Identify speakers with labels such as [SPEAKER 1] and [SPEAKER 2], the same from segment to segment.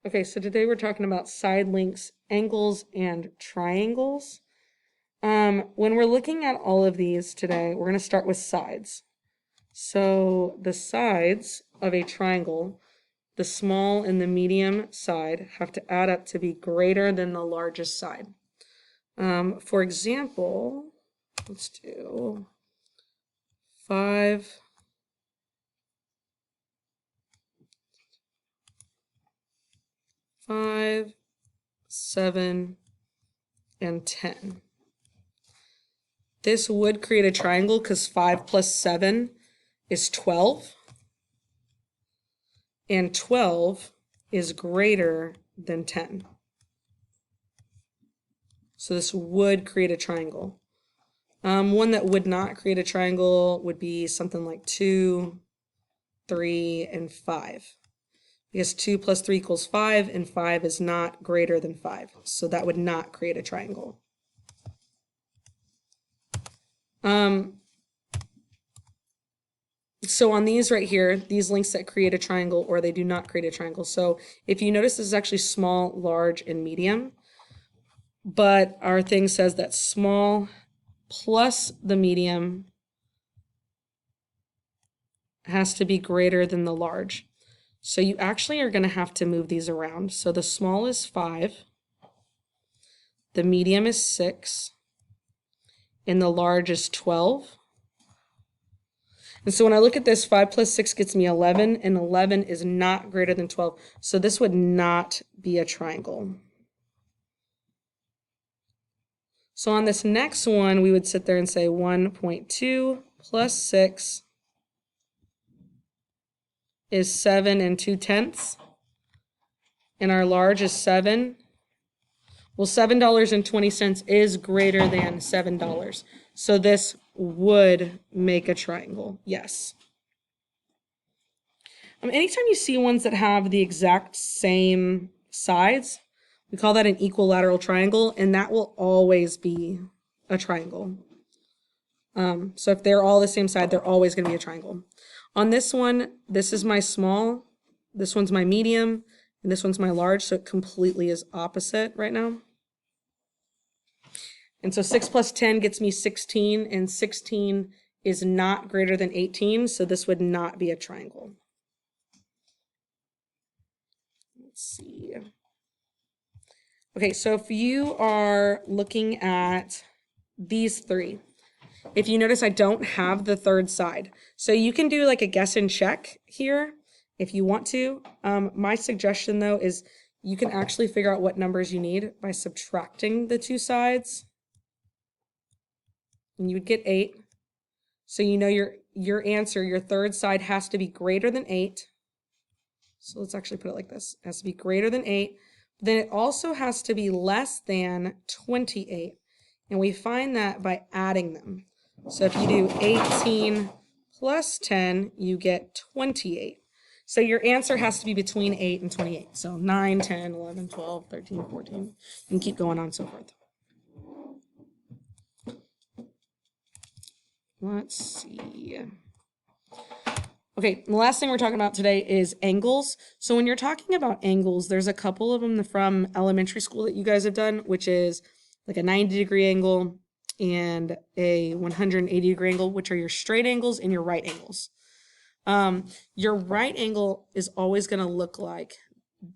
[SPEAKER 1] Okay, so today we're talking about side lengths, angles, and triangles. When we're looking at all of these today, we're going to start with sides. So the sides of a triangle, the small and the medium side, have to add up to be greater than the largest side. For example, let's do 5, 5, 7, and 10. This would create a triangle because 5 plus 7 is 12. And 12 is greater than 10. So this would create a triangle. One that would not create a triangle would be something like 2, 3, and 5. Because 2 plus 3 equals 5, and 5 is not greater than 5. So that would not create a triangle. So on these right here, these lengths that create a triangle or they do not create a triangle. So if you notice, this is actually small, large, and medium. But our thing says that small plus the medium has to be greater than the large. So you actually are going to have to move these around. So the small is 5, the medium is 6, and the large is 12. And so when I look at this, 5 plus 6 gets me 11, and 11 is not greater than 12. So this would not be a triangle. So on this next one, we would sit there and say 1.2 plus 6 is 7 and 2/10. And our large is 7. Well, $7.20 is greater than $7. So this would make a triangle, yes. Anytime you see ones that have the exact same sides, we call that an equilateral triangle, and that will always be a triangle. So if they're all the same side, they're always going to be a triangle. On this one, this is my small, this one's my medium, and this one's my large, so it completely is opposite right now. And so 6 plus 10 gets me 16, and 16 is not greater than 18, so this would not be a triangle. Let's see. Okay, so if you are looking at these three, if you notice I don't have the third side. So you can do like a guess and check here if you want to. My suggestion though is you can actually figure out what numbers you need by subtracting the two sides. And you would get 8. So you know your answer, your third side has to be greater than 8. So let's actually put it like this. It has to be greater than 8. Then it also has to be less than 28. And we find that by adding them. So if you do 18 plus 10, you get 28. So your answer has to be between 8 and 28. So 9, 10, 11, 12, 13, 14, and keep going on and so forth. Let's see. Okay, the last thing we're talking about today is angles. So when you're talking about angles, there's a couple of them from elementary school that you guys have done, which is like a 90-degree angle and a 180-degree angle, which are your straight angles and your right angles. Your right angle is always going to look like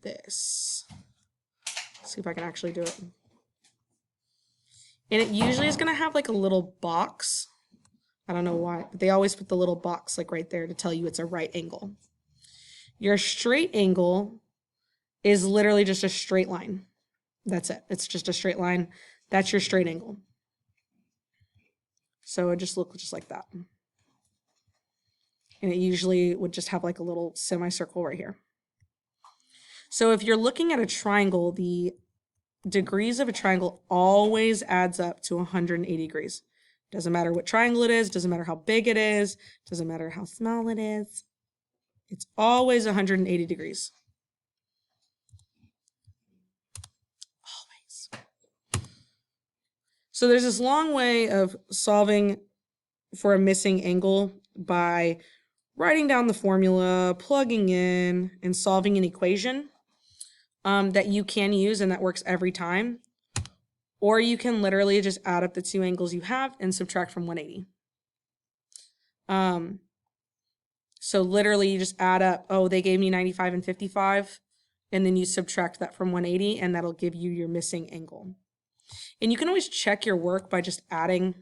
[SPEAKER 1] this. Let's see if I can actually do it. And it usually is going to have like a little box. I don't know why, but they always put the little box like right there to tell you it's a right angle. Your straight angle is literally just a straight line. That's it. It's just a straight line. That's your straight angle. So it just looks just like that. And it usually would just have like a little semicircle right here. So if you're looking at a triangle, the degrees of a triangle always adds up to 180 degrees. Doesn't matter what triangle it is, doesn't matter how big it is, doesn't matter how small it is. It's always 180 degrees. Always. So there's this long way of solving for a missing angle by writing down the formula, plugging in, and solving an equation. that you can use and that works every time. Or you can literally just add up the two angles you have and subtract from 180. So literally you just add up, oh, they gave me 95 and 55, and then you subtract that from 180, and that'll give you your missing angle. And you can always check your work by just adding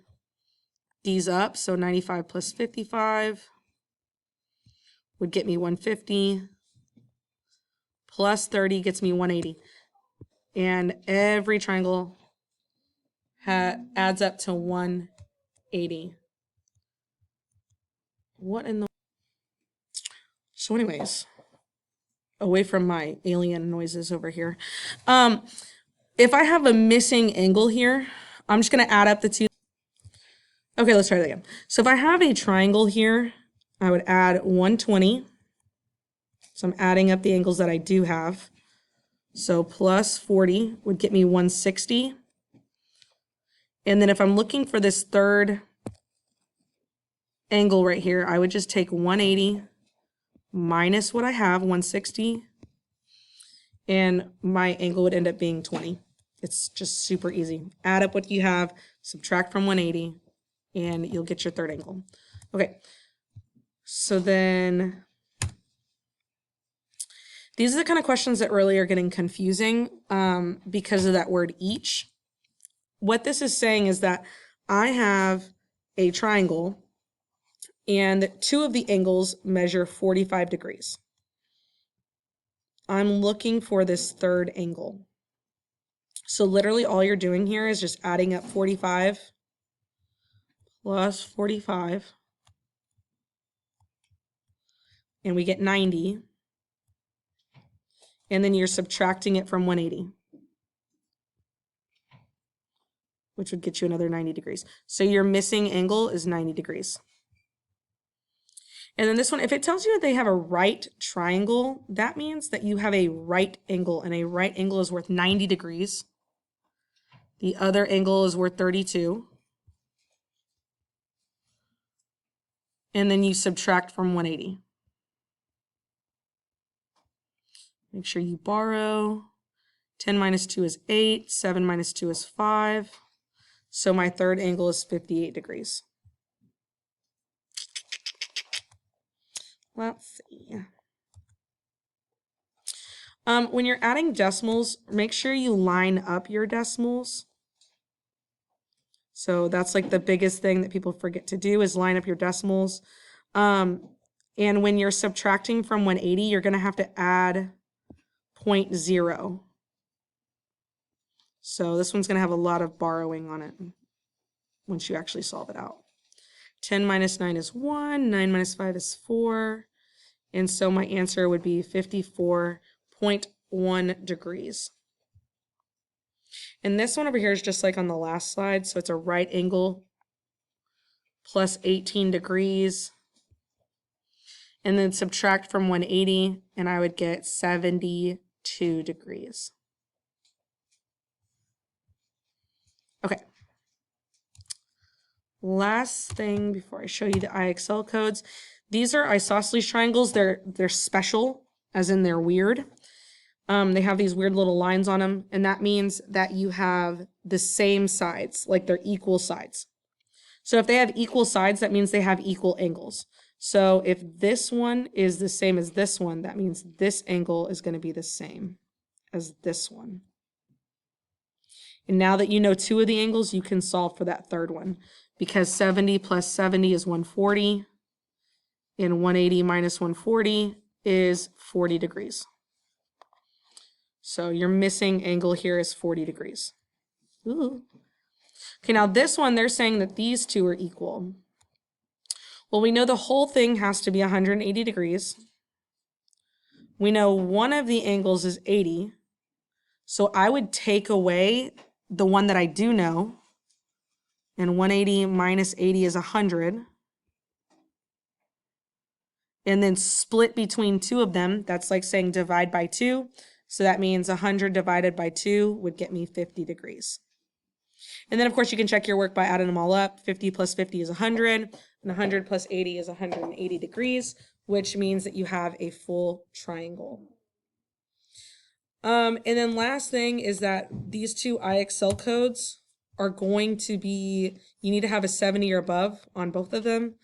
[SPEAKER 1] these up. So 95 plus 55 would get me 150, plus 30 gets me 180. And every triangle adds up to 180. What in the... So anyways, away from my alien noises over here. If I have a missing angle here, I'm just going to add up the two. Okay, let's try that again. So if I have a triangle here, I would add 120. So I'm adding up the angles that I do have. So plus 40 would get me 160. And then if I'm looking for this third angle right here, I would just take 180 minus what I have, 160, and my angle would end up being 20. It's just super easy. Add up what you have, subtract from 180, and you'll get your third angle. Okay, so then these are the kind of questions that really are getting confusing because of that word each. What this is saying is that I have a triangle and two of the angles measure 45 degrees. I'm looking for this third angle. So literally all you're doing here is just adding up 45 plus 45, and we get 90. And then you're subtracting it from 180, which would get you another 90 degrees. So your missing angle is 90 degrees. And then this one, if it tells you that they have a right triangle, that means that you have a right angle, and a right angle is worth 90 degrees. The other angle is worth 32. And then you subtract from 180. Make sure you borrow. 10 minus 2 is 8. 7 minus 2 is 5. So my third angle is 58 degrees. Let's see. When you're adding decimals, make sure you line up your decimals. So that's like the biggest thing that people forget to do is line up your decimals. And when you're subtracting from 180, you're going to have to add 0.0. So this one's going to have a lot of borrowing on it once you actually solve it out. 10 minus 9 is 1, 9 minus 5 is 4, and so my answer would be 54.1 degrees. And this one over here is just like on the last slide, so it's a right angle plus 18 degrees, and then subtract from 180, and I would get 72 degrees. Okay. Last thing before I show you the IXL codes, these are isosceles triangles. They're special, as in they're weird. They have these weird little lines on them, and that means that you have the same sides, like they're equal sides. So if they have equal sides, that means they have equal angles. So if this one is the same as this one, that means this angle is going to be the same as this one. And now that you know two of the angles, you can solve for that third one, because 70 plus 70 is 140, and 180 minus 140 is 40 degrees. So your missing angle here is 40 degrees. Ooh. Okay, now this one, they're saying that these two are equal. Well, we know the whole thing has to be 180 degrees. We know one of the angles is 80. So I would take away the one that I do know, and 180 minus 80 is 100. And then split between two of them. That's like saying divide by 2. So that means 100 divided by 2 would get me 50 degrees. And then, of course, you can check your work by adding them all up. 50 plus 50 is 100, and 100 plus 80 is 180 degrees, which means that you have a full triangle. And then last thing is that these two IXL codes are going to be, you need to have a 70 or above on both of them.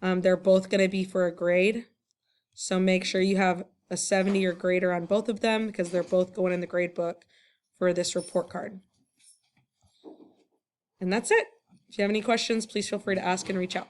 [SPEAKER 1] They're both going to be for a grade. So make sure you have a 70 or greater on both of them because they're both going in the grade book for this report card. And that's it. If you have any questions, please feel free to ask and reach out.